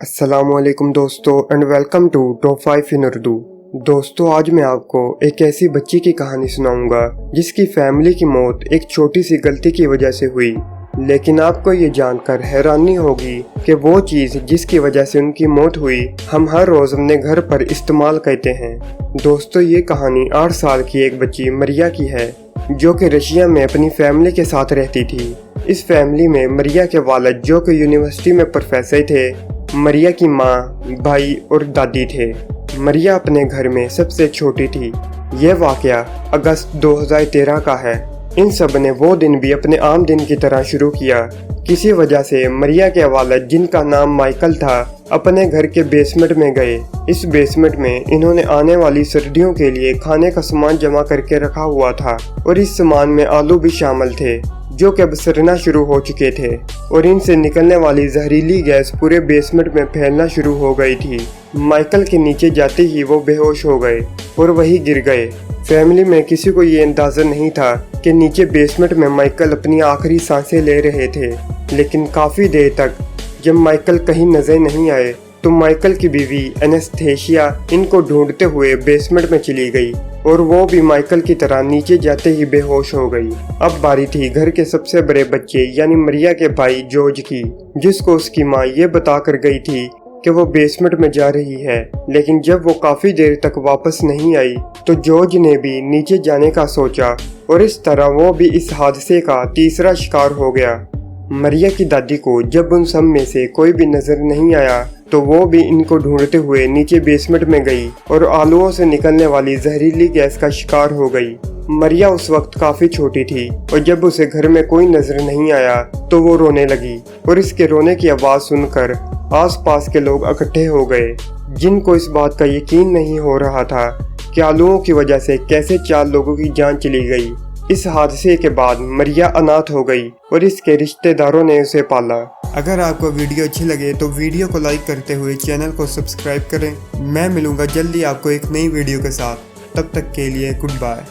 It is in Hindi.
अस्सलामुअलैकुम दोस्तों एंड वेलकम टू टॉप 5 इन उर्दू। दोस्तों आज मैं आपको एक ऐसी बच्ची की कहानी सुनाऊंगा जिसकी फैमिली की मौत एक छोटी सी गलती की वजह से हुई। लेकिन आपको ये जानकर हैरानी होगी कि वो चीज़ जिसकी वजह से उनकी मौत हुई हम हर रोज़ अपने घर पर इस्तेमाल करते हैं। दोस्तों ये कहानी 8 साल की एक बच्ची मरिया की है जो कि रशिया में अपनी फैमिली के साथ रहती थी। इस फैमिली में मरिया के वालिद जो कि यूनिवर्सिटी में प्रोफेसर थे, मरिया की माँ, भाई और दादी थे। मरिया अपने घर में सबसे छोटी थी। यह वाक़या अगस्त 2013 का है। इन सब ने वो दिन भी अपने आम दिन की तरह शुरू किया। किसी वजह से मरिया के वालिद जिनका नाम माइकल था अपने घर के बेसमेंट में गए। इस बेसमेंट में इन्होंने आने वाली सर्दियों के लिए खाने का सामान जमा करके रखा हुआ था और इस सामान में आलू भी शामिल थे जो कि अब सड़ना शुरू हो चुके थे और इनसे निकलने वाली जहरीली गैस पूरे बेसमेंट में फैलना शुरू हो गई थी। माइकल के नीचे जाते ही वो बेहोश हो गए और वहीं गिर गए। फैमिली में किसी को ये अंदाज़ा नहीं था कि नीचे बेसमेंट में माइकल अपनी आखिरी सांसें ले रहे थे। लेकिन काफ़ी देर तक जब माइकल कहीं नजर नहीं आए तो माइकल की बीवी एनेस्थेसिया इनको ढूंढते हुए बेसमेंट में चली गई और वो भी माइकल की तरह नीचे जाते ही बेहोश हो गई। अब बारी थी घर के सबसे बड़े बच्चे यानी मरिया के भाई जॉर्ज की, जिसको उसकी माँ ये बता कर गई थी कि वो बेसमेंट में जा रही है। लेकिन जब वो काफ़ी देर तक वापस नहीं आई तो जॉर्ज ने भी नीचे जाने का सोचा और इस तरह वो भी इस हादसे का तीसरा शिकार हो गया। मरिया की दादी को जब उन सब में से कोई भी नजर नहीं आया तो वो भी इनको ढूंढते हुए नीचे बेसमेंट में गई और आलूओं से निकलने वाली जहरीली गैस का शिकार हो गई। मरिया उस वक्त काफी छोटी थी और जब उसे घर में कोई नजर नहीं आया तो वो रोने लगी और इसके रोने की आवाज सुनकर आसपास के लोग इकट्ठे हो गए, जिनको इस बात का यकीन नहीं हो रहा था कि आलूओं की वजह से कैसे 4 लोगों की जान चली गई। इस हादसे के बाद मरिया अनाथ हो गई और इसके रिश्तेदारों ने उसे पाला। अगर आपको वीडियो अच्छी लगे तो वीडियो को लाइक करते हुए चैनल को सब्सक्राइब करें। मैं मिलूंगा जल्दी आपको एक नई वीडियो के साथ। तब तक के लिए गुड बाय।